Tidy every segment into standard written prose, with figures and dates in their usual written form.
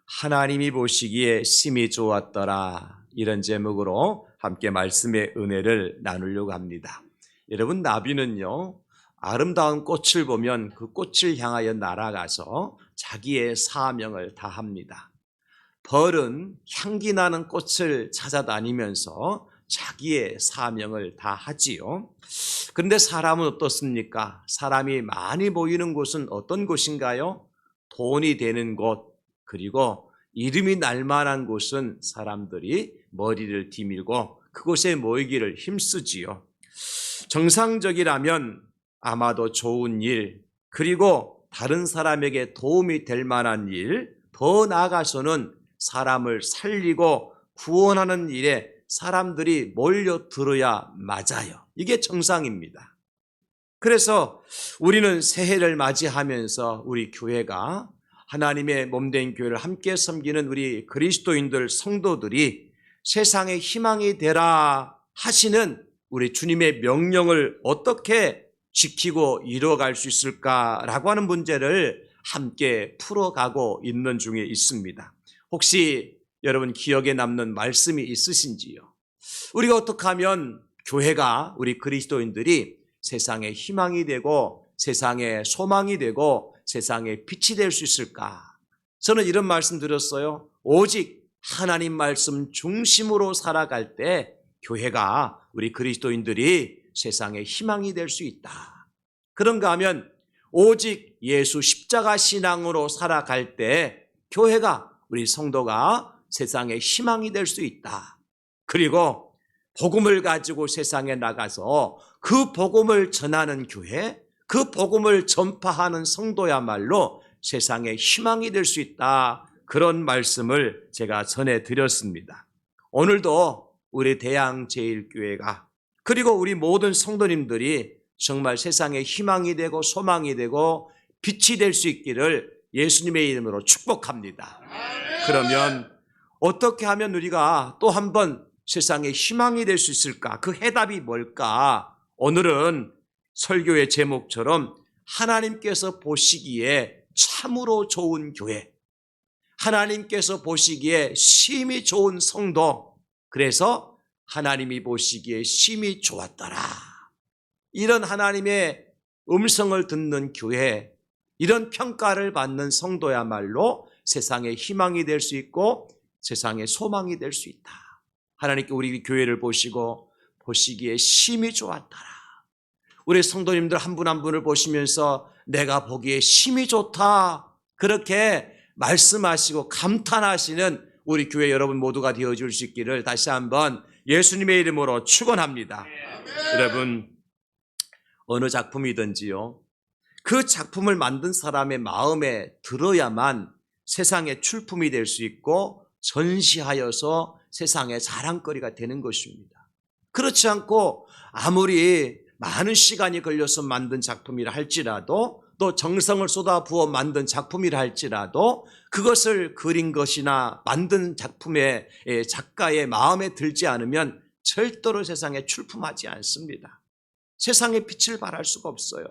하나님이 보시기에 심히 좋았더라, 이런 제목으로 함께 말씀의 은혜를 나누려고 합니다. 여러분, 나비는요 아름다운 꽃을 보면 그 꽃을 향하여 날아가서 자기의 사명을 다합니다. 벌은 향기 나는 꽃을 찾아다니면서 자기의 사명을 다하지요. 그런데 사람은 어떻습니까? 사람이 많이 모이는 곳은 어떤 곳인가요? 돈이 되는 곳, 그리고 이름이 날 만한 곳은 사람들이 머리를 디밀고 그곳에 모이기를 힘쓰지요. 정상적이라면 아마도 좋은 일, 그리고 다른 사람에게 도움이 될 만한 일, 더 나아가서는 사람을 살리고 구원하는 일에 사람들이 몰려들어야 맞아요. 이게 정상입니다. 그래서 우리는 새해를 맞이하면서 우리 교회가 하나님의 몸된 교회를 함께 섬기는 우리 그리스도인들 성도들이 세상의 희망이 되라 하시는 우리 주님의 명령을 어떻게 지키고 이루어갈 수 있을까라고 하는 문제를 함께 풀어가고 있는 중에 있습니다. 혹시 여러분 기억에 남는 말씀이 있으신지요? 우리가 어떻게 하면 교회가, 우리 그리스도인들이 세상의 희망이 되고 세상의 소망이 되고 세상의 빛이 될 수 있을까? 저는 이런 말씀 드렸어요. 오직 하나님 말씀 중심으로 살아갈 때 교회가, 우리 그리스도인들이 세상의 희망이 될 수 있다. 그런가 하면 오직 예수 십자가 신앙으로 살아갈 때 교회가, 우리 성도가 세상의 희망이 될 수 있다. 그리고 복음을 가지고 세상에 나가서 그 복음을 전하는 교회, 그 복음을 전파하는 성도야말로 세상의 희망이 될 수 있다. 그런 말씀을 제가 전해드렸습니다. 오늘도 우리 대양제일교회가, 그리고 우리 모든 성도님들이 정말 세상의 희망이 되고 소망이 되고 빛이 될 수 있기를 예수님의 이름으로 축복합니다. 그러면 어떻게 하면 우리가 또 한 번 세상의 희망이 될 수 있을까? 그 해답이 뭘까? 오늘은 설교의 제목처럼 하나님께서 보시기에 참으로 좋은 교회, 하나님께서 보시기에 심히 좋은 성도, 그래서 하나님이 보시기에 심히 좋았더라, 이런 하나님의 음성을 듣는 교회, 이런 평가를 받는 성도야말로 세상의 희망이 될 수 있고 세상의 소망이 될 수 있다. 하나님께 우리 교회를 보시기에 심히 좋았더라. 우리 성도님들 한 분 한 분을 보시면서 내가 보기에 심히 좋다, 그렇게 말씀하시고 감탄하시는 우리 교회 여러분 모두가 되어줄 수 있기를 다시 한번 예수님의 이름으로 축원합니다. 여러분, 어느 작품이든지요, 그 작품을 만든 사람의 마음에 들어야만 세상의 출품이 될 수 있고 전시하여서 세상의 자랑거리가 되는 것입니다. 그렇지 않고 아무리 많은 시간이 걸려서 만든 작품이라 할지라도, 또 정성을 쏟아부어 만든 작품이라 할지라도 그것을 그린 것이나 만든 작품의 작가의 마음에 들지 않으면 절대로 세상에 출품하지 않습니다. 세상에 빛을 발할 수가 없어요.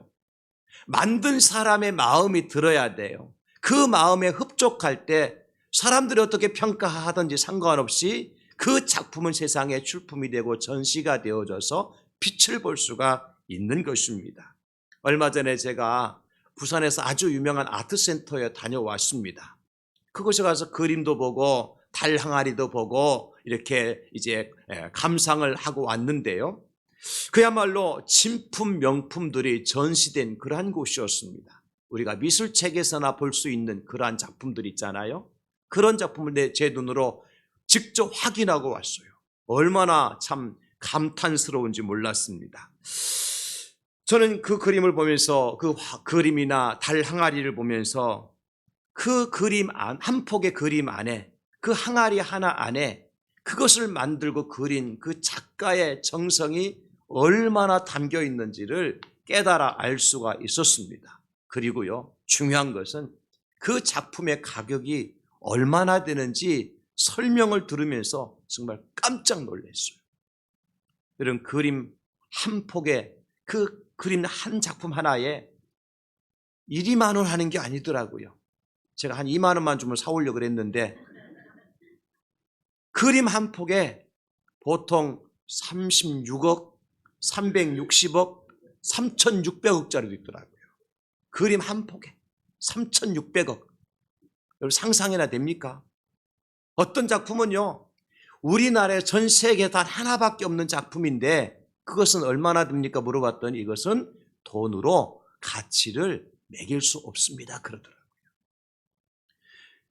만든 사람의 마음이 들어야 돼요. 그 마음에 흡족할 때 사람들이 어떻게 평가하든지 상관없이 그 작품은 세상에 출품이 되고 전시가 되어져서 빛을 볼 수가 있는 것입니다. 얼마 전에 제가 부산에서 아주 유명한 아트센터에 다녀왔습니다. 그곳에 가서 그림도 보고 달 항아리도 보고 이렇게 이제 감상을 하고 왔는데요. 그야말로 진품 명품들이 전시된 그러한 곳이었습니다. 우리가 미술책에서나 볼 수 있는 그러한 작품들 있잖아요. 그런 작품을 제 눈으로 직접 확인하고 왔어요. 얼마나 참 감탄스러운지 몰랐습니다. 저는 그 그림을 보면서, 그 그림이나 달 항아리를 보면서 그 그림 한 폭의 그림 안에, 그 항아리 하나 안에 그것을 만들고 그린 그 작가의 정성이 얼마나 담겨 있는지를 깨달아 알 수가 있었습니다. 그리고요, 중요한 것은 그 작품의 가격이 얼마나 되는지 설명을 들으면서 정말 깜짝 놀랐어요. 이런 그림 한 폭에, 그 그림 한 작품 하나에 1, 2만 원 하는 게 아니더라고요. 제가 한 2만 원만 주면 사오려고 그랬는데 그림 한 폭에 보통 36억, 360억, 3,600억짜리도 있더라고요. 그림 한 폭에 3,600억. 여러분 상상이나 됩니까? 어떤 작품은요, 우리나라에 전 세계에 단 하나밖에 없는 작품인데 그것은 얼마나 됩니까? 물어봤더니 이것은 돈으로 가치를 매길 수 없습니다. 그러더라고요.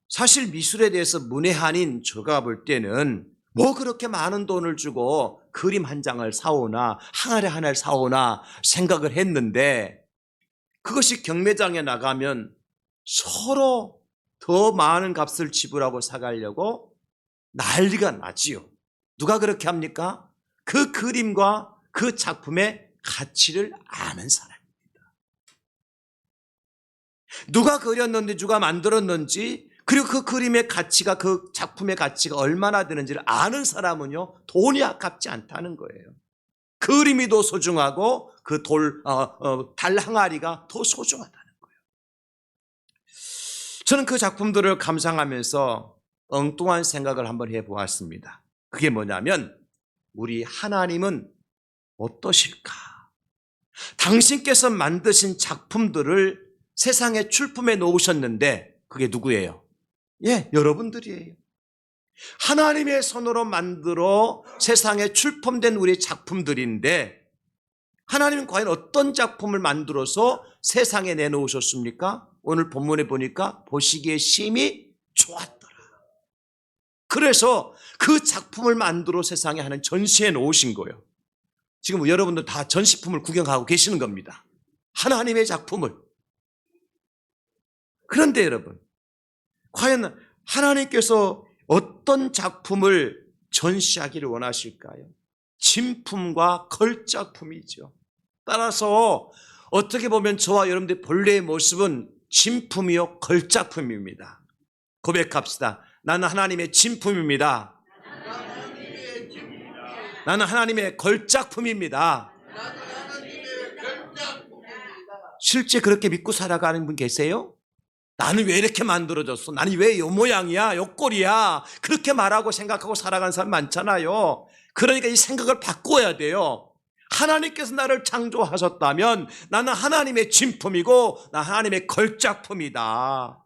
사실 미술에 대해서 문외한인 제가 볼 때는 뭐 그렇게 많은 돈을 주고 그림 한 장을 사오나 항아리 하나를 사오나 생각을 했는데 그것이 경매장에 나가면 서로 더 많은 값을 지불하고 사가려고 난리가 나지요. 누가 그렇게 합니까? 그 그림과 그 작품의 가치를 아는 사람입니다. 누가 그렸는지 누가 만들었는지 그리고 그 그림의 가치가 그 작품의 가치가 얼마나 되는지를 아는 사람은요 돈이 아깝지 않다는 거예요. 그림이 더 소중하고 그 달 항아리가 더 소중하다는 거예요. 저는 그 작품들을 감상하면서 엉뚱한 생각을 한번 해보았습니다. 그게 뭐냐면 우리 하나님은 어떠실까? 당신께서 만드신 작품들을 세상에 출품해 놓으셨는데 그게 누구예요? 예, 여러분들이에요. 하나님의 손으로 만들어 세상에 출품된 우리 작품들인데 하나님은 과연 어떤 작품을 만들어서 세상에 내놓으셨습니까? 오늘 본문에 보니까 보시기에 심히 좋았더라. 그래서 그 작품을 만들어 세상에 하는 전시해 놓으신 거예요. 지금 여러분들 다 전시품을 구경하고 계시는 겁니다. 하나님의 작품을. 그런데 여러분, 과연 하나님께서 어떤 작품을 전시하기를 원하실까요? 진품과 걸작품이죠. 따라서 어떻게 보면 저와 여러분들의 본래의 모습은 진품이요 걸작품입니다. 고백합시다. 나는 하나님의 진품입니다. 나는 하나님의 걸작품입니다. 실제 그렇게 믿고 살아가는 분 계세요? 나는 왜 이렇게 만들어졌어? 나는 왜 이 모양이야? 이 꼴이야? 그렇게 말하고 생각하고 살아가는 사람 많잖아요. 그러니까 이 생각을 바꿔야 돼요. 하나님께서 나를 창조하셨다면 나는 하나님의 진품이고 나 하나님의 걸작품이다.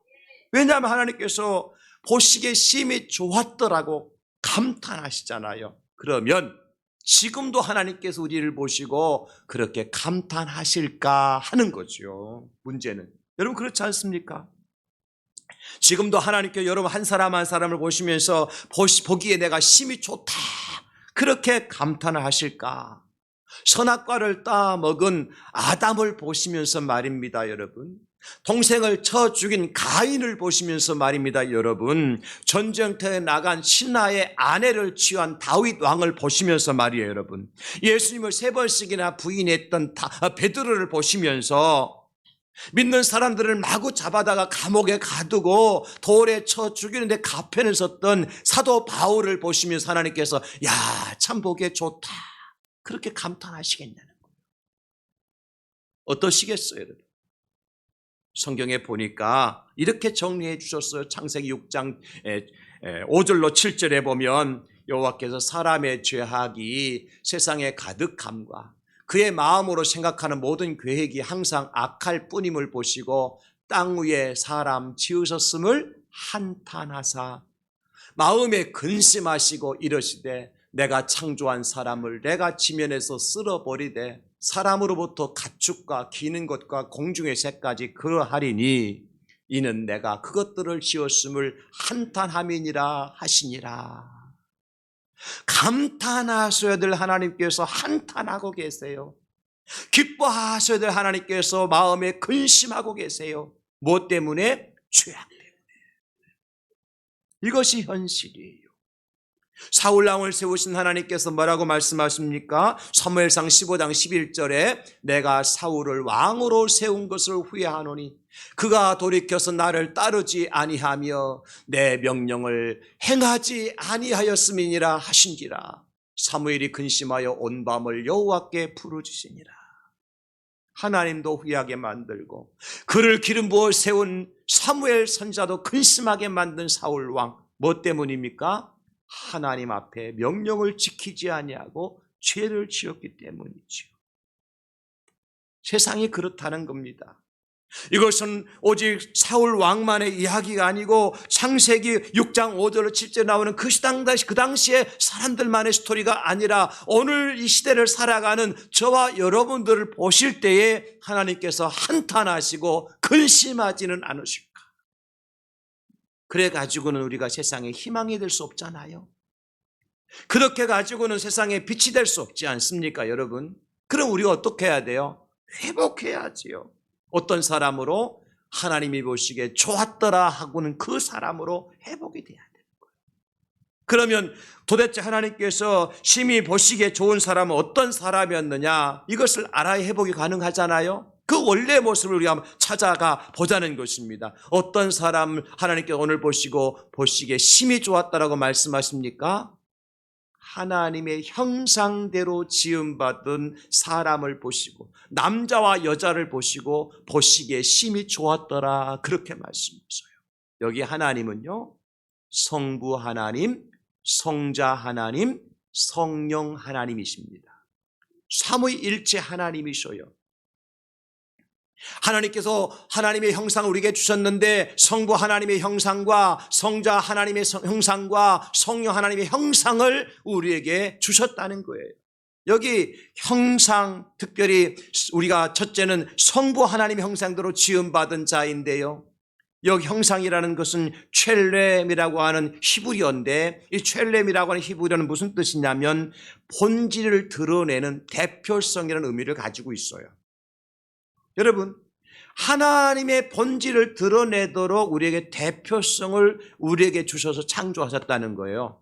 왜냐하면 하나님께서 보시기에 심히 좋았더라고 감탄하시잖아요. 그러면 지금도 하나님께서 우리를 보시고 그렇게 감탄하실까 하는 거죠. 문제는 여러분 그렇지 않습니까? 지금도 하나님께 여러분 한 사람 한 사람을 보시면서 보기에 내가 심히 좋다 그렇게 감탄을 하실까? 선악과를 따먹은 아담을 보시면서 말입니다, 여러분. 동생을 쳐 죽인 가인을 보시면서 말입니다, 여러분. 전쟁터에 나간 신하의 아내를 취한 다윗 왕을 보시면서 말이에요, 여러분. 예수님을 3번씩이나 부인했던 베드로를 보시면서 믿는 사람들을 마구 잡아다가 감옥에 가두고 돌에 쳐 죽이는데 가편을 섰던 사도 바울을 보시면서 하나님께서 야, 참 보기에 좋다 그렇게 감탄하시겠냐는 거예요. 어떠시겠어요, 여러분? 성경에 보니까 이렇게 정리해 주셨어요. 창세기 6장 5절로 7절에 보면 여호와께서 사람의 죄악이 세상에 가득함과 그의 마음으로 생각하는 모든 계획이 항상 악할 뿐임을 보시고 땅 위에 사람 지으셨음을 한탄하사 마음에 근심하시고 이러시되 내가 창조한 사람을 내가 지면에서 쓸어버리되 사람으로부터 가축과 기는 것과 공중의 새까지 그러하리니 이는 내가 그것들을 지었음을 한탄함이니라 하시니라. 감탄하셔야 될 하나님께서 한탄하고 계세요. 기뻐하셔야 될 하나님께서 마음에 근심하고 계세요. 무엇 때문에? 죄악 때문에. 이것이 현실이에요. 사울왕을 세우신 하나님께서 뭐라고 말씀하십니까? 사무엘상 15장 11절에 내가 사울을 왕으로 세운 것을 후회하노니 그가 돌이켜서 나를 따르지 아니하며 내 명령을 행하지 아니하였음이니라 하신지라. 사무엘이 근심하여 온 밤을 여호와께 부르짖으니라. 하나님도 후회하게 만들고, 그를 기름 부어 세운 사무엘 선지자도 근심하게 만든 사울 왕, 뭐 때문입니까? 하나님 앞에 명령을 지키지 아니하고 죄를 지었기 때문이죠. 세상이 그렇다는 겁니다. 이것은 오직 사울 왕만의 이야기가 아니고 창세기 6장 5절 7절에 나오는 그 당시에 사람들만의 스토리가 아니라 오늘 이 시대를 살아가는 저와 여러분들을 보실 때에 하나님께서 한탄하시고 근심하지는 않으실까? 그래 가지고는 우리가 세상에 희망이 될 수 없잖아요. 그렇게 가지고는 세상에 빛이 될 수 없지 않습니까, 여러분? 그럼 우리가 어떻게 해야 돼요? 회복해야지요. 어떤 사람으로? 하나님이 보시기에 좋았더라 하고는 그 사람으로 회복이 돼야 되는 거예요. 그러면 도대체 하나님께서 심히 보시기에 좋은 사람은 어떤 사람이었느냐, 이것을 알아야 회복이 가능하잖아요. 그 원래의 모습을 우리가 찾아가 보자는 것입니다. 어떤 사람을 하나님께서 오늘 보시기에 심히 좋았다라고 말씀하십니까? 하나님의 형상대로 지음받은 사람을 보시고 남자와 여자를 보시기에 심히 좋았더라, 그렇게 말씀하셔요. 여기 하나님은요, 성부 하나님, 성자 하나님, 성령 하나님이십니다. 삼위일체 하나님이셔요. 하나님께서 하나님의 형상을 우리에게 주셨는데 성부 하나님의 형상과 성자 하나님의 형상과 성령 하나님의 형상을 우리에게 주셨다는 거예요. 여기 형상, 특별히 우리가 첫째는 성부 하나님의 형상대로 지음받은 자인데요, 여기 형상이라는 것은 첼렘이라고 하는 히브리어인데, 이 첼렘이라고 하는 히브리어는 무슨 뜻이냐면 본질을 드러내는 대표성이라는 의미를 가지고 있어요. 여러분, 하나님의 본질을 드러내도록 우리에게 대표성을 우리에게 주셔서 창조하셨다는 거예요.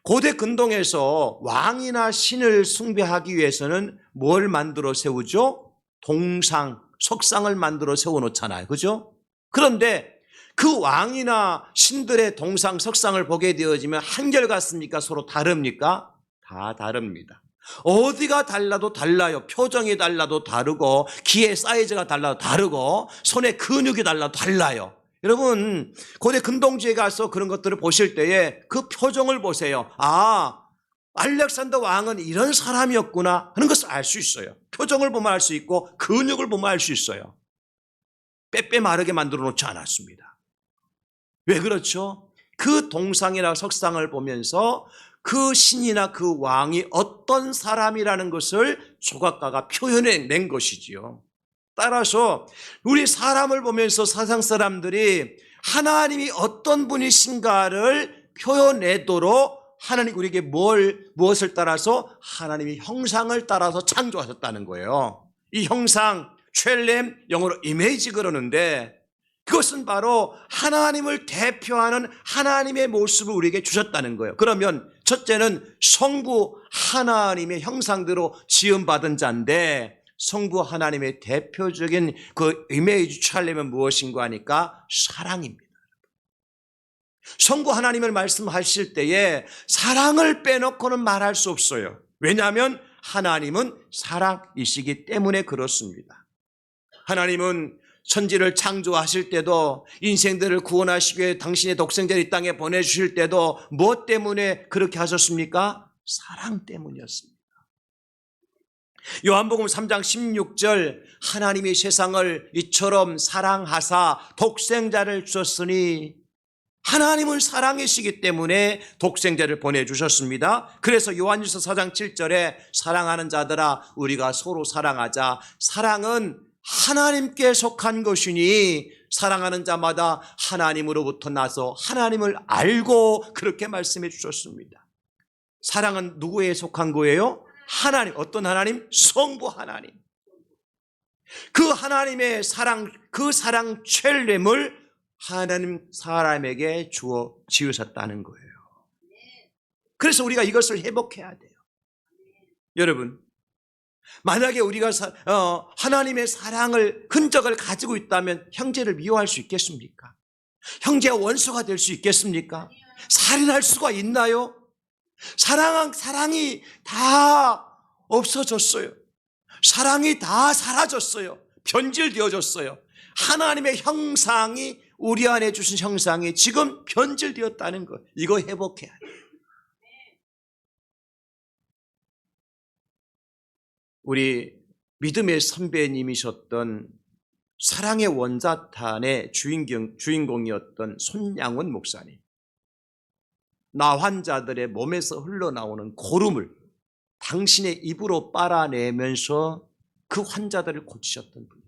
고대 근동에서 왕이나 신을 숭배하기 위해서는 뭘 만들어 세우죠? 동상, 석상을 만들어 세워놓잖아요. 그죠? 그런데 그 왕이나 신들의 동상, 석상을 보게 되어지면 한결같습니까? 서로 다릅니까? 다 다릅니다. 어디가 달라도 달라요. 표정이 달라도 다르고, 귀의 사이즈가 달라도 다르고, 손의 근육이 달라도 달라요. 여러분, 고대 근동지에 가서 그런 것들을 보실 때에 그 표정을 보세요. 아, 알렉산더 왕은 이런 사람이었구나 하는 것을 알 수 있어요. 표정을 보면 알 수 있고 근육을 보면 알 수 있어요. 빼빼 마르게 만들어 놓지 않았습니다. 왜 그렇죠? 그 동상이나 석상을 보면서 그 신이나 그 왕이 어떤 사람이라는 것을 조각가가 표현해낸 것이지요. 따라서 우리 사람을 보면서 세상 사람들이 하나님이 어떤 분이신가를 표현내도록 하나님 우리에게 무엇을 따라서? 하나님의 형상을 따라서 창조하셨다는 거예요. 이 형상, 첼렘, 영어로 이미지 그러는데, 그것은 바로 하나님을 대표하는 하나님의 모습을 우리에게 주셨다는 거예요. 그러면 첫째는 성부 하나님의 형상대로 지음받은 자인데, 성부 하나님의 대표적인 그 이미지 첼렘은 무엇인가 하니까 사랑입니다. 성부 하나님을 말씀하실 때에 사랑을 빼놓고는 말할 수 없어요. 왜냐하면 하나님은 사랑이시기 때문에 그렇습니다. 하나님은 천지를 창조하실 때도, 인생들을 구원하시기 위해 당신의 독생자를 이 땅에 보내주실 때도 무엇 때문에 그렇게 하셨습니까? 사랑 때문이었습니다. 요한복음 3장 16절, 하나님이 세상을 이처럼 사랑하사 독생자를 주셨으니, 하나님은 사랑이시기 때문에 독생자를 보내주셨습니다. 그래서 요한일서 4장 7절에 사랑하는 자들아 우리가 서로 사랑하자. 사랑은 하나님께 속한 것이니 사랑하는 자마다 하나님으로부터 나서 하나님을 알고, 그렇게 말씀해 주셨습니다. 사랑은 누구에 속한 거예요? 하나님. 어떤 하나님? 성부 하나님. 그 하나님의 사랑, 그 사랑 첼렘을 하나님 사람에게 주어 지으셨다는 거예요. 그래서 우리가 이것을 회복해야 돼요. 여러분, 만약에 우리가 하나님의 사랑을, 흔적을 가지고 있다면 형제를 미워할 수 있겠습니까? 형제가 원수가 될 수 있겠습니까? 살인할 수가 있나요? 사랑이 다 없어졌어요. 사랑이 다 사라졌어요. 변질되어졌어요. 하나님의 형상이 우리 안에 주신 형상이 지금 변질되었다는 것. 이거 회복해야 돼요. 우리 믿음의 선배님이셨던 사랑의 원자탄의 주인공이었던 손양원 목사님. 나 환자들의 몸에서 흘러나오는 고름을 당신의 입으로 빨아내면서 그 환자들을 고치셨던 분이에요.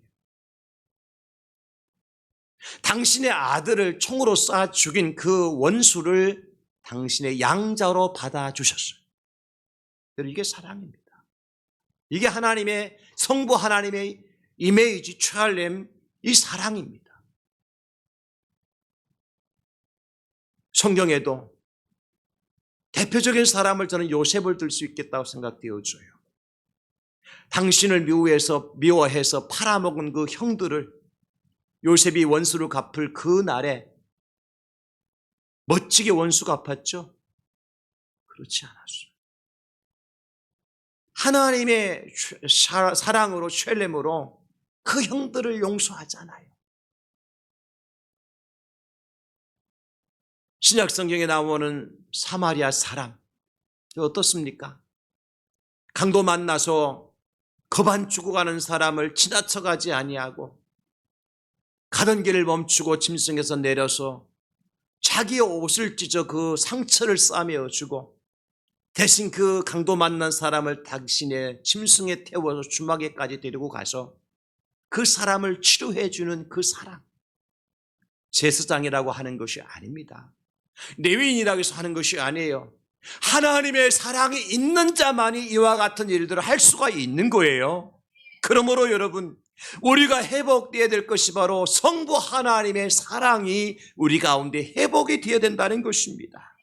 당신의 아들을 총으로 쏴 죽인 그 원수를 당신의 양자로 받아주셨어요. 이게 사랑입니다. 이게 하나님의 성부 하나님의 이미지 촬렘 이 사랑입니다. 성경에도 대표적인 사람을 저는 요셉을 들 수 있겠다고 생각되어져요. 당신을 미워해서 팔아먹은 그 형들을 요셉이 원수를 갚을 그 날에 멋지게 원수 갚았죠? 그렇지 않았어요. 하나님의 사랑으로 쉘렘으로 그 형들을 용서하잖아요. 신약 성경에 나오는 사마리아 사람 어떻습니까? 강도 만나서 겁 안 주고 가는 사람을 지나쳐가지 아니하고 가던 길을 멈추고 짐승에서 내려서 자기의 옷을 찢어 그 상처를 싸매어 주고 대신 그 강도 만난 사람을 당신의 짐승에 태워서 주막에까지 데리고 가서 그 사람을 치료해 주는 그 사랑. 제사장이라고 하는 것이 아닙니다. 레위인이라고 해서 하는 것이 아니에요. 하나님의 사랑이 있는 자만이 이와 같은 일들을 할 수가 있는 거예요. 그러므로 여러분, 우리가 회복되어야 될 것이 바로 성부 하나님의 사랑이 우리 가운데 회복이 되어야 된다는 것입니다.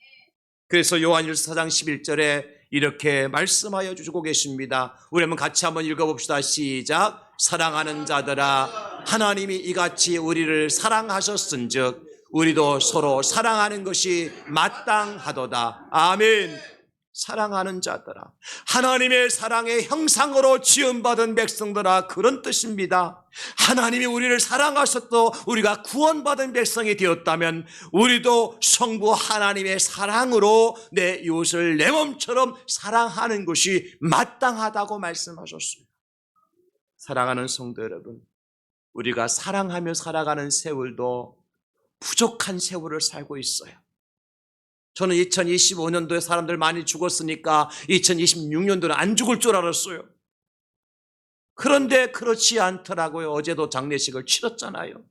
그래서 요한일서 4장 11절에 이렇게 말씀하여 주시고 계십니다. 우리 한번 같이 한번 읽어봅시다. 시작. 사랑하는 자들아, 하나님이 이같이 우리를 사랑하셨은즉 우리도 서로 사랑하는 것이 마땅하도다. 아멘. 사랑하는 자들아, 하나님의 사랑의 형상으로 지음받은 백성들아, 그런 뜻입니다. 하나님이 우리를 사랑하셔도 우리가 구원받은 백성이 되었다면 우리도 성부 하나님의 사랑으로 내 이웃을 내 몸처럼 사랑하는 것이 마땅하다고 말씀하셨습니다. 사랑하는 성도 여러분, 우리가 사랑하며 살아가는 세월도 부족한 세월을 살고 있어요. 저는 2025년도에 사람들 많이 죽었으니까 2026년도는 안 죽을 줄 알았어요. 그런데 그렇지 않더라고요. 어제도 장례식을 치렀잖아요.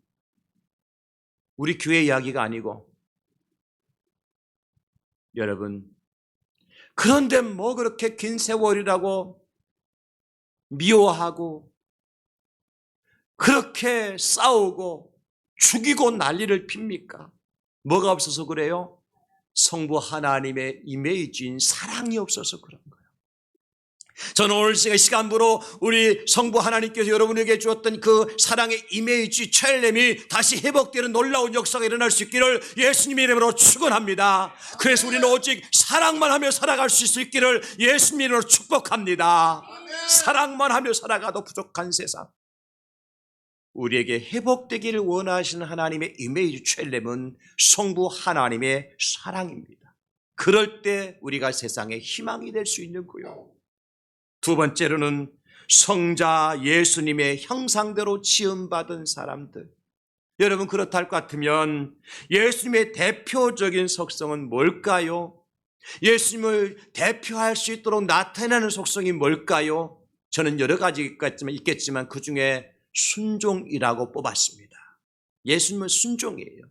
우리 교회 이야기가 아니고. 여러분, 그런데 뭐 그렇게 긴 세월이라고 미워하고 그렇게 싸우고 죽이고 난리를 핍니까? 뭐가 없어서 그래요? 성부 하나님의 이미지인 사랑이 없어서 그런 거예요. 저는 오늘 시간부로 우리 성부 하나님께서 여러분에게 주었던 그 사랑의 이미지 첼렘이 다시 회복되는 놀라운 역사가 일어날 수 있기를 예수님의 이름으로 축원합니다. 그래서 우리는 오직 사랑만 하며 살아갈 수 있기를 예수님의 이름으로 축복합니다. 사랑만 하며 살아가도 부족한 세상, 우리에게 회복되기를 원하시는 하나님의 이미지 첼렘은 성부 하나님의 사랑입니다. 그럴 때 우리가 세상의 희망이 될 수 있는 거요. 두 번째로는 성자 예수님의 형상대로 지음받은 사람들. 여러분, 그렇다 할 것 같으면 예수님의 대표적인 속성은 뭘까요? 예수님을 대표할 수 있도록 나타내는 속성이 뭘까요? 저는 여러 가지가 있겠지만 그 중에 순종이라고 뽑았습니다. 예수님은 순종이에요.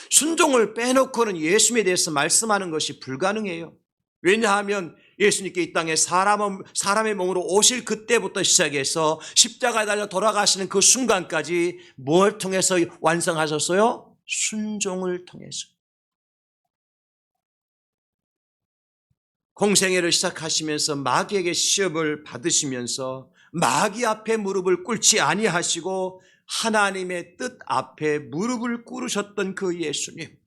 순종을 빼놓고는 예수님에 대해서 말씀하는 것이 불가능해요. 왜냐하면 예수님께 이 땅에 사람의 몸으로 오실 그때부터 시작해서 십자가에 달려 돌아가시는 그 순간까지 뭘 통해서 완성하셨어요? 순종을 통해서. 공생애를 시작하시면서 마귀에게 시험을 받으시면서 마귀 앞에 무릎을 꿇지 아니하시고 하나님의 뜻 앞에 무릎을 꿇으셨던 그 예수님,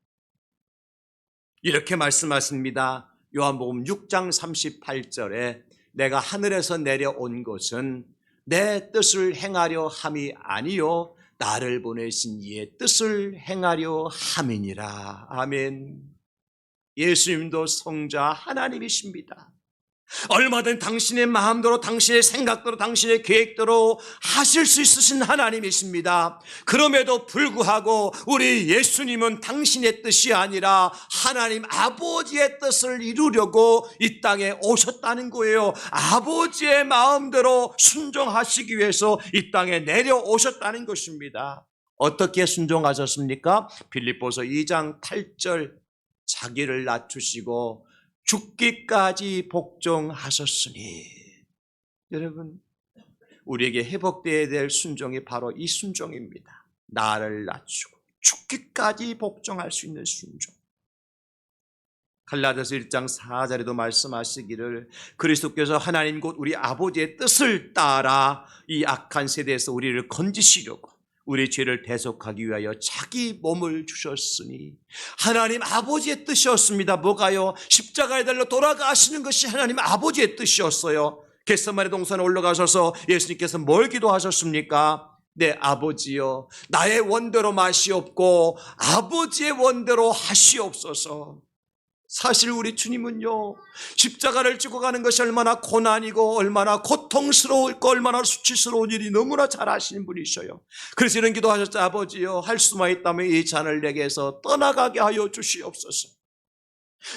이렇게 말씀하십니다. 요한복음 6장 38절에 내가 하늘에서 내려온 것은 내 뜻을 행하려 함이 아니요 나를 보내신 이의 뜻을 행하려 함이니라. 아멘. 예수님도 성자 하나님이십니다. 얼마든 당신의 마음대로, 당신의 생각대로, 당신의 계획대로 하실 수 있으신 하나님이십니다. 그럼에도 불구하고 우리 예수님은 당신의 뜻이 아니라 하나님 아버지의 뜻을 이루려고 이 땅에 오셨다는 거예요. 아버지의 마음대로 순종하시기 위해서 이 땅에 내려오셨다는 것입니다. 어떻게 순종하셨습니까? 빌립보서 2장 8절, 자기를 낮추시고 죽기까지 복종하셨으니. 여러분, 우리에게 회복되어야 될 순종이 바로 이 순종입니다. 나를 낮추고 죽기까지 복종할 수 있는 순종. 갈라디아서 1장 4절에도 말씀하시기를 그리스도께서 하나님 곧 우리 아버지의 뜻을 따라 이 악한 세대에서 우리를 건지시려고 우리 죄를 대속하기 위하여 자기 몸을 주셨으니. 하나님 아버지의 뜻이었습니다. 뭐가요? 십자가에 달려 돌아가시는 것이 하나님 아버지의 뜻이었어요. 겟세마네 동산에 올라가셔서 예수님께서 뭘 기도하셨습니까? 내 아버지여, 나의 원대로 마시옵고 아버지의 원대로 하시옵소서. 사실 우리 주님은요, 십자가를 지고 가는 것이 얼마나 고난이고 얼마나 고통스러울고 얼마나 수치스러운 일이 너무나 잘 아시는 분이셔요. 그래서 이런 기도하셨죠. 아버지여, 할 수만 있다면 이 잔을 내게서 떠나가게 하여 주시옵소서.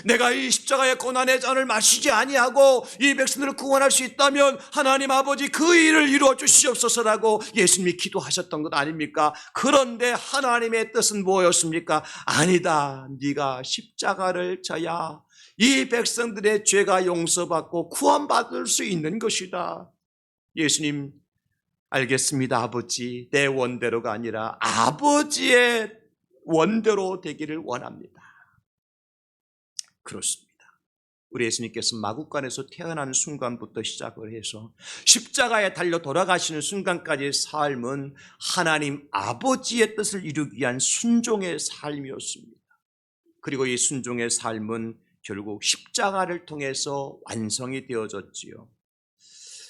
내가 이 십자가의 고난의 잔을 마시지 아니하고 이 백성들을 구원할 수 있다면 하나님 아버지 그 일을 이루어 주시옵소서라고 예수님이 기도하셨던 것 아닙니까? 그런데 하나님의 뜻은 뭐였습니까? 아니다, 네가 십자가를 져야 이 백성들의 죄가 용서받고 구원받을 수 있는 것이다. 예수님, 알겠습니다 아버지, 내 원대로가 아니라 아버지의 원대로 되기를 원합니다. 그렇습니다. 우리 예수님께서 마구간에서 태어나는 순간부터 시작을 해서 십자가에 달려 돌아가시는 순간까지의 삶은 하나님 아버지의 뜻을 이루기 위한 순종의 삶이었습니다. 그리고 이 순종의 삶은 결국 십자가를 통해서 완성이 되어졌지요.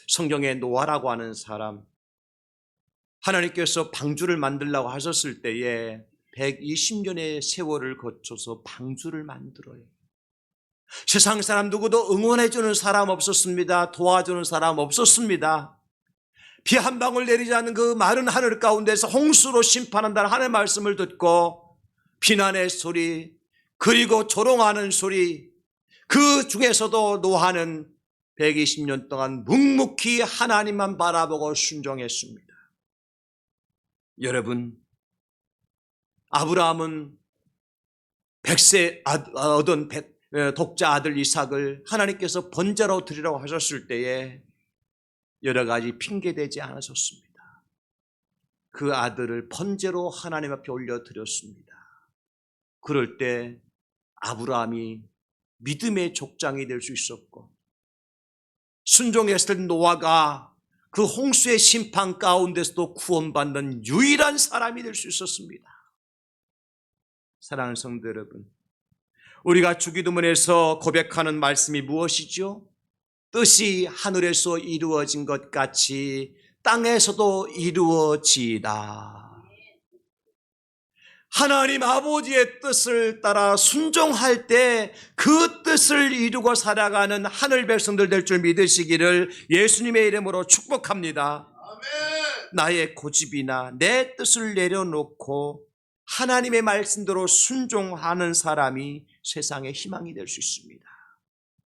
성경에 노아라고 하는 사람, 하나님께서 방주를 만들라고 하셨을 때에 120년의 세월을 거쳐서 방주를 만들어요. 세상 사람 누구도 응원해주는 사람 없었습니다. 도와주는 사람 없었습니다. 비 한 방울 내리지 않는 그 마른 하늘 가운데서 홍수로 심판한다는 하나님의 말씀을 듣고 비난의 소리, 그리고 조롱하는 소리, 그 중에서도 노아는 120년 동안 묵묵히 하나님만 바라보고 순종했습니다. 여러분, 아브라함은 100세 얻은 독자 아들 이삭을 하나님께서 번제로 드리라고 하셨을 때에 여러 가지 핑계대지 않으셨습니다. 그 아들을 번제로 하나님 앞에 올려드렸습니다. 그럴 때 아브라함이 믿음의 족장이 될 수 있었고, 순종했을 때 노아가 그 홍수의 심판 가운데서도 구원받는 유일한 사람이 될 수 있었습니다. 사랑하는 성도 여러분, 우리가 주기도문에서 고백하는 말씀이 무엇이죠? 뜻이 하늘에서 이루어진 것 같이 땅에서도 이루어지이다. 하나님 아버지의 뜻을 따라 순종할 때 그 뜻을 이루고 살아가는 하늘 백성들 될 줄 믿으시기를 예수님의 이름으로 축복합니다. 나의 고집이나 내 뜻을 내려놓고 하나님의 말씀대로 순종하는 사람이 세상의 희망이 될 수 있습니다.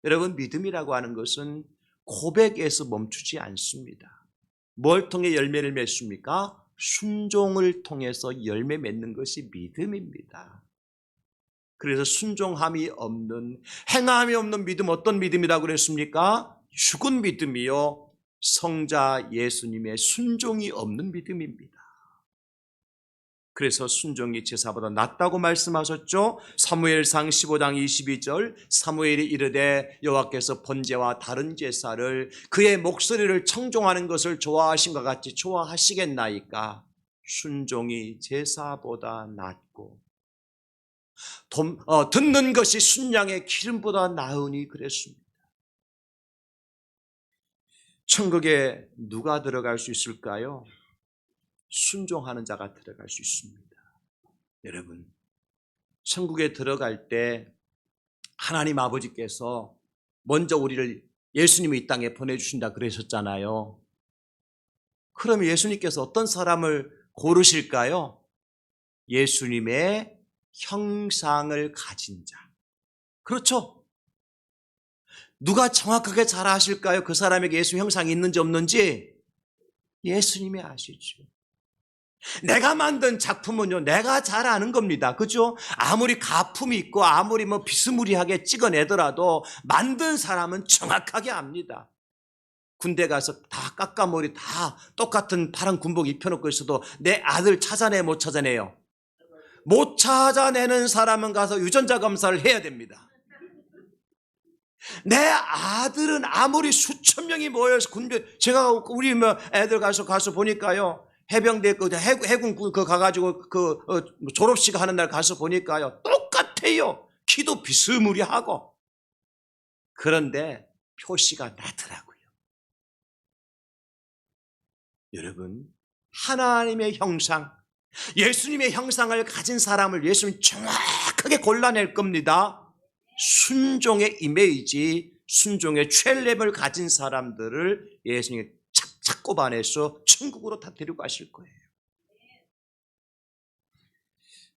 여러분, 믿음이라고 하는 것은 고백에서 멈추지 않습니다. 뭘 통해 열매를 맺습니까? 순종을 통해서 열매 맺는 것이 믿음입니다. 그래서 순종함이 없는, 행함이 없는 믿음, 어떤 믿음이라고 그랬습니까? 죽은 믿음이요, 성자 예수님의 순종이 없는 믿음입니다. 그래서 순종이 제사보다 낫다고 말씀하셨죠. 사무엘상 15장 22절, 사무엘이 이르되 여호와께서 번제와 다른 제사를 그의 목소리를 청종하는 것을 좋아하신 것 같이 좋아하시겠나이까? 순종이 제사보다 낫고 듣는 것이 순양의 기름보다 나으니 그랬습니다. 천국에 누가 들어갈 수 있을까요? 순종하는 자가 들어갈 수 있습니다. 여러분, 천국에 들어갈 때 하나님 아버지께서 먼저 우리를 예수님이 이 땅에 보내주신다 그러셨잖아요. 그럼 예수님께서 어떤 사람을 고르실까요? 예수님의 형상을 가진 자. 그렇죠? 누가 정확하게 잘 아실까요? 그 사람에게 예수 형상이 있는지 없는지? 예수님이 아시죠. 내가 만든 작품은요, 내가 잘 아는 겁니다. 그죠? 아무리 가품이 있고, 아무리 비스무리하게 찍어내더라도, 만든 사람은 정확하게 압니다. 군대 가서 다 까까머리 다 똑같은 파란 군복 입혀놓고 있어도 내 아들 찾아내, 못 찾아내요? 못 찾아내는 사람은 가서 유전자 검사를 해야 됩니다. 내 아들은 아무리 수천 명이 모여서 군대, 제가 우리 애들 가서 보니까요, 해병대 해군 가가지고 졸업식 하는 날 가서 보니까요, 똑같아요. 키도 비스무리하고. 그런데 표시가 나더라고요. 여러분, 하나님의 형상, 예수님의 형상을 가진 사람을 예수님이 정확하게 골라낼 겁니다. 순종의 이미지, 순종의 첼렘을 가진 사람들을 예수님이 착착 꼽아내서 천국으로 다 데리고 가실 거예요.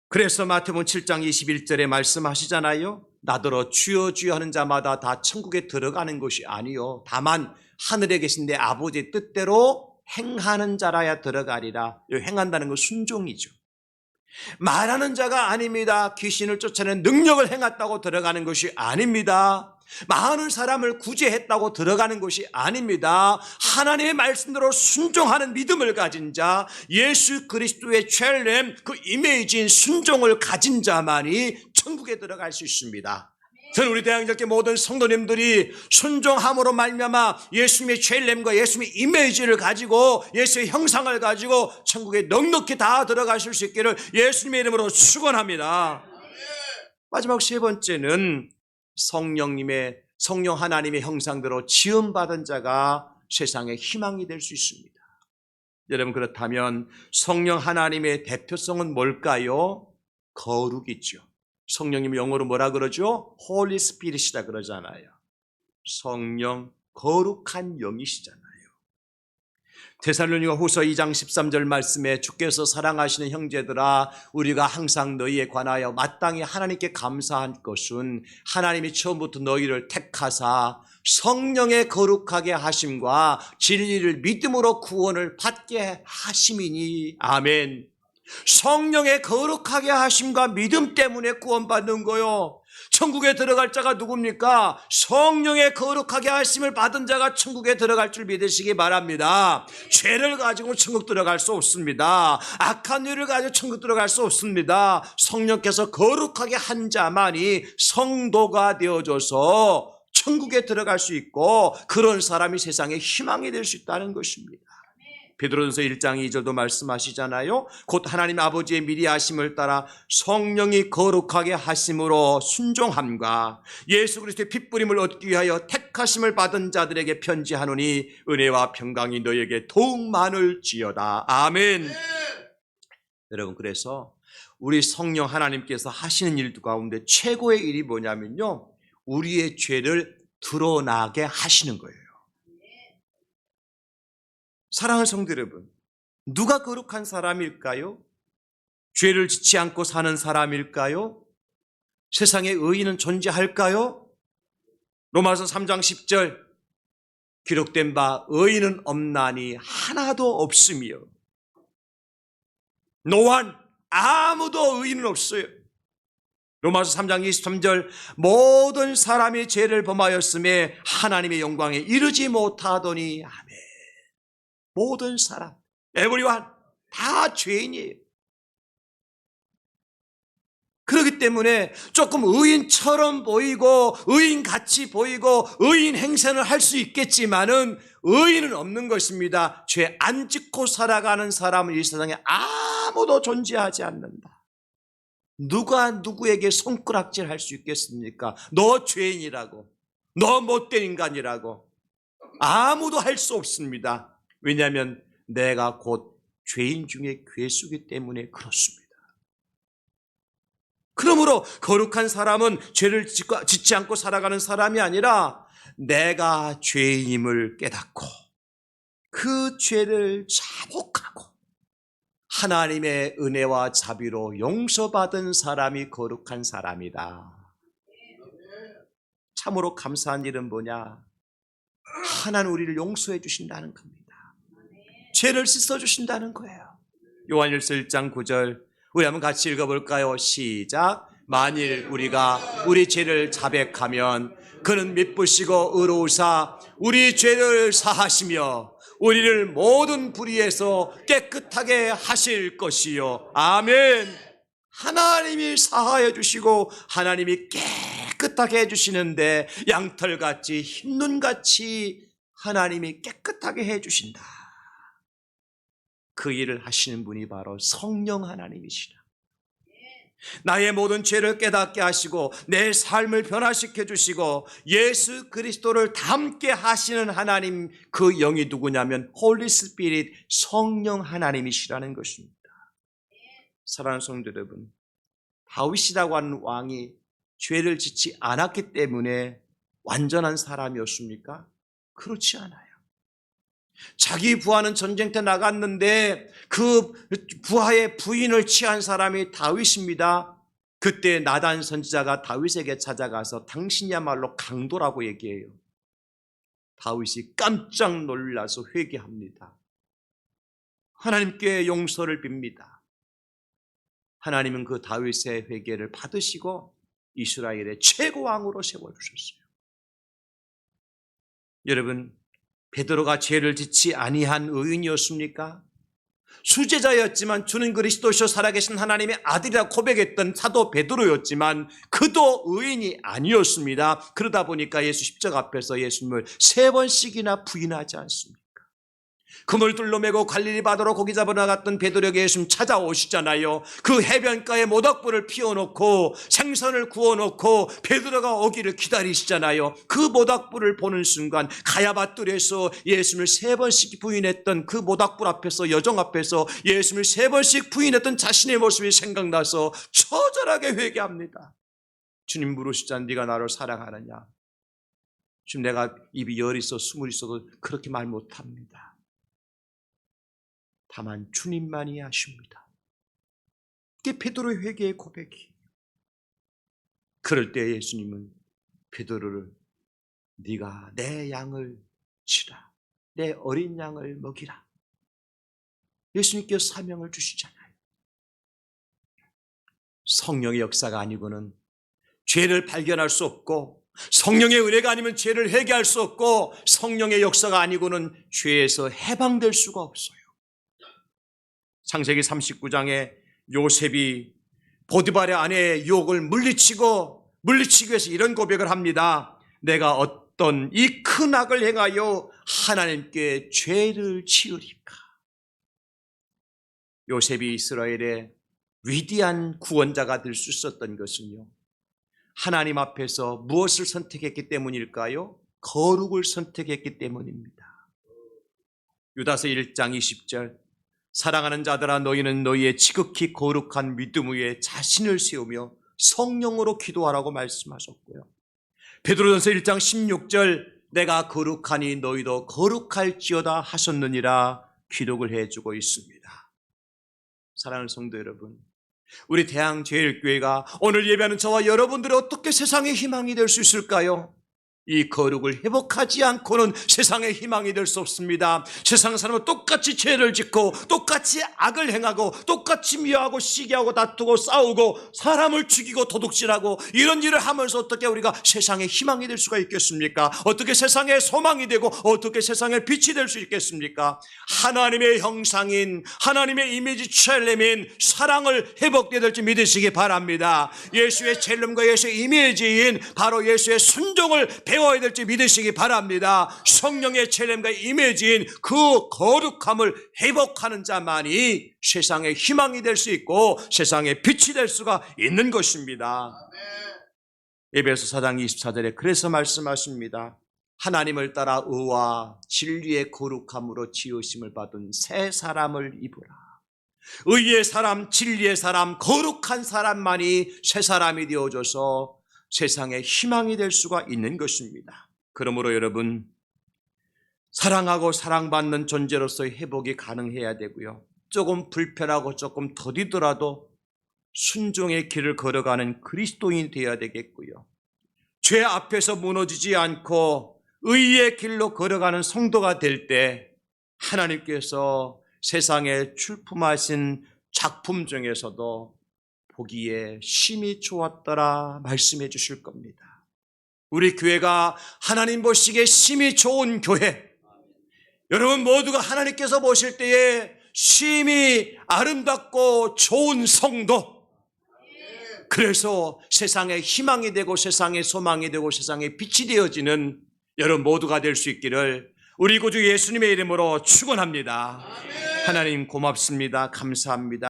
그래서 마태복음 7장 21절에 말씀하시잖아요. 나더러 주여 주여 하는 자마다 다 천국에 들어가는 것이 아니요 다만 하늘에 계신 내 아버지의 뜻대로 행하는 자라야 들어가리라. 행한다는 건 순종이죠. 말하는 자가 아닙니다. 귀신을 쫓아내는 능력을 행했다고 들어가는 것이 아닙니다. 많은 사람을 구제했다고 들어가는 것이 아닙니다. 하나님의 말씀대로 순종하는 믿음을 가진 자, 예수 그리스도의 첼렘, 그 이미지인 순종을 가진 자만이 천국에 들어갈 수 있습니다. 저는 우리 대항적계 모든 성도님들이 순종함으로 말미암아 예수님의 첼렘과 예수님의 이미지를 가지고 예수의 형상을 가지고 천국에 넉넉히 다 들어가실 수 있기를 예수님의 이름으로 축원합니다. 마지막 세 번째는 성령 하나님의 형상대로 지음받은 자가 세상의 희망이 될 수 있습니다. 여러분, 그렇다면 성령 하나님의 대표성은 뭘까요? 거룩이죠. 성령님 영어로 뭐라 그러죠? Holy Spirit이라 그러잖아요. 성령, 거룩한 영이시잖아요. 데살로니가 후서 2장 13절 말씀에 주께서 사랑하시는 형제들아 우리가 항상 너희에 관하여 마땅히 하나님께 감사한 것은 하나님이 처음부터 너희를 택하사 성령의 거룩하게 하심과 진리를 믿음으로 구원을 받게 하심이니. 아멘. 성령의 거룩하게 하심과 믿음 때문에 구원받는 거요. 천국에 들어갈 자가 누굽니까? 성령의 거룩하게 하심을 받은 자가 천국에 들어갈 줄 믿으시기 바랍니다. 죄를 가지고 천국 들어갈 수 없습니다. 악한 일을 가지고 천국 들어갈 수 없습니다. 성령께서 거룩하게 한 자만이 성도가 되어져서 천국에 들어갈 수 있고 그런 사람이 세상의 희망이 될 수 있다는 것입니다. 베드로전서 1장 2절도 말씀하시잖아요. 곧 하나님 아버지의 미리 하심을 따라 성령이 거룩하게 하심으로 순종함과 예수 그리스도의 핏부림을 얻기 위하여 택하심을 받은 자들에게 편지하노니 은혜와 평강이 너에게 더욱 많을지어다. 아멘. 여러분, 그래서 우리 성령 하나님께서 하시는 일 가운데 최고의 일이 뭐냐면요, 우리의 죄를 드러나게 하시는 거예요. 사랑하는 성도 여러분, 누가 거룩한 사람일까요? 죄를 짓지 않고 사는 사람일까요? 세상에 의인은 존재할까요? 로마서 3장 10절 기록된 바 의인은 없나니 하나도 없으며 노한 아무도 의인은 없어요. 로마서 3장 23절 모든 사람이 죄를 범하였음에 하나님의 영광에 이르지 못하더니. 아멘. 모든 사람, 에브리원 다 죄인이에요. 그렇기 때문에 조금 의인처럼 보이고 의인같이 보이고 의인 행세를 할 수 있겠지만은 의인은 없는 것입니다. 죄 안 짓고 살아가는 사람은 이 세상에 아무도 존재하지 않는다. 누가 누구에게 손가락질 할 수 있겠습니까? 너 죄인이라고, 너 못된 인간이라고. 아무도 할 수 없습니다. 왜냐하면 내가 곧 죄인 중에 괴수기 때문에 그렇습니다. 그러므로 거룩한 사람은 죄를 짓지 않고 살아가는 사람이 아니라 내가 죄인임을 깨닫고 그 죄를 자복하고 하나님의 은혜와 자비로 용서받은 사람이 거룩한 사람이다. 참으로 감사한 일은 뭐냐? 하나님 우리를 용서해 주신다는 겁니다. 죄를 씻어주신다는 거예요. 요한일서 1장 9절 우리 한번 같이 읽어볼까요? 시작. 만일 우리가 우리 죄를 자백하면 그는 미쁘시고 의로우사 우리 죄를 사하시며 우리를 모든 불의에서 깨끗하게 하실 것이요. 아멘. 하나님이 사하여 주시고 하나님이 깨끗하게 해주시는데 양털같이 흰눈같이 하나님이 깨끗하게 해주신다. 그 일을 하시는 분이 바로 성령 하나님이시라. 나의 모든 죄를 깨닫게 하시고 내 삶을 변화시켜 주시고 예수 그리스도를 닮게 하시는 하나님, 그 영이 누구냐면 홀리 스피릿, 성령 하나님이시라는 것입니다. 사랑하는 성도 여러분, 다윗이라고 하는 왕이 죄를 짓지 않았기 때문에 완전한 사람이었습니까? 그렇지 않아요. 자기 부하는 전쟁터 나갔는데 그 부하의 부인을 취한 사람이 다윗입니다. 그때 나단 선지자가 다윗에게 찾아가서 당신이야말로 강도라고 얘기해요. 다윗이 깜짝 놀라서 회개합니다. 하나님께 용서를 빕니다. 하나님은 그 다윗의 회개를 받으시고 이스라엘의 최고왕으로 세워주셨어요. 여러분, 베드로가 죄를 짓지 아니한 의인이었습니까? 수제자였지만 주는 그리스도시요 살아계신 하나님의 아들이라 고백했던 사도 베드로였지만 그도 의인이 아니었습니다. 그러다 보니까 예수 십자가 앞에서 예수님을 3번씩이나 부인하지 않습니까? 그물 둘러매고 갈릴리 바다로 고기 잡으러 나갔던 베드로에게 예수님 찾아오시잖아요. 그 해변가에 모닥불을 피워놓고 생선을 구워놓고 베드로가 오기를 기다리시잖아요. 그 모닥불을 보는 순간 가야밧들에서 예수님을 3번씩 부인했던 그 모닥불 앞에서, 여정 앞에서 예수님을 3번씩 부인했던 자신의 모습이 생각나서 처절하게 회개합니다. 주님 물으시잖아, 네가 나를 사랑하느냐? 지금 내가 입이 열 있어 스물 있어도 그렇게 말 못합니다. 다만 주님만이 아십니다. 이게 베드로의 회개의 고백이. 그럴 때 예수님은 베드로를 네가 내 양을 치라, 내 어린 양을 먹이라. 예수님께서 사명을 주시잖아요. 성령의 역사가 아니고는 죄를 발견할 수 없고, 성령의 은혜가 아니면 죄를 회개할 수 없고, 성령의 역사가 아니고는 죄에서 해방될 수가 없어요. 창세기 39장에 요셉이 보디발의 아내의 유혹을 물리치기 위해서 이런 고백을 합니다. 내가 어떤 이 큰 악을 행하여 하나님께 죄를 지으리까? 요셉이 이스라엘의 위대한 구원자가 될 수 있었던 것은요, 하나님 앞에서 무엇을 선택했기 때문일까요? 거룩을 선택했기 때문입니다. 유다서 1장 20절 사랑하는 자들아 너희는 너희의 지극히 거룩한 믿음 위에 자신을 세우며 성령으로 기도하라고 말씀하셨고요. 베드로전서 1장 16절 내가 거룩하니 너희도 거룩할지어다 하셨느니라 기록을 해주고 있습니다. 사랑하는 성도 여러분, 우리 대항제일교회가 오늘 예배하는 저와 여러분들이 어떻게 세상의 희망이 될 수 있을까요? 이 거룩을 회복하지 않고는 세상의 희망이 될 수 없습니다. 세상 사람은 똑같이 죄를 짓고 똑같이 악을 행하고 똑같이 미워하고 시기하고 다투고 싸우고 사람을 죽이고 도둑질하고 이런 일을 하면서 어떻게 우리가 세상의 희망이 될 수가 있겠습니까? 어떻게 세상의 소망이 되고 어떻게 세상의 빛이 될 수 있겠습니까? 하나님의 형상인, 하나님의 이미지 첼렘인 사랑을 회복해야 될지 믿으시기 바랍니다. 예수의 첼렘과 예수의 이미지인 바로 예수의 순종을 배워야 될지 믿으시기 바랍니다. 성령의 첼렘과 이미지인 그 거룩함을 회복하는 자만이 세상의 희망이 될 수 있고 세상의 빛이 될 수가 있는 것입니다. 에베소 4장 24절에 그래서 말씀하십니다. 하나님을 따라 의와 진리의 거룩함으로 지으심을 받은 새 사람을 입으라. 의의 사람, 진리의 사람, 거룩한 사람만이 새 사람이 되어줘서 세상의 희망이 될 수가 있는 것입니다. 그러므로 여러분, 사랑하고 사랑받는 존재로서의 회복이 가능해야 되고요. 조금 불편하고 조금 더디더라도 순종의 길을 걸어가는 그리스도인이 되어야 되겠고요. 죄 앞에서 무너지지 않고 의의 길로 걸어가는 성도가 될 때 하나님께서 세상에 출품하신 작품 중에서도 보기에 심히 좋았더라 말씀해 주실 겁니다. 우리 교회가 하나님 보시기에 심히 좋은 교회, 여러분 모두가 하나님께서 보실 때에 심히 아름답고 좋은 성도, 그래서 세상의 희망이 되고 세상의 소망이 되고 세상의 빛이 되어지는 여러분 모두가 될 수 있기를 우리 구주 예수님의 이름으로 축원합니다. 하나님 고맙습니다. 감사합니다.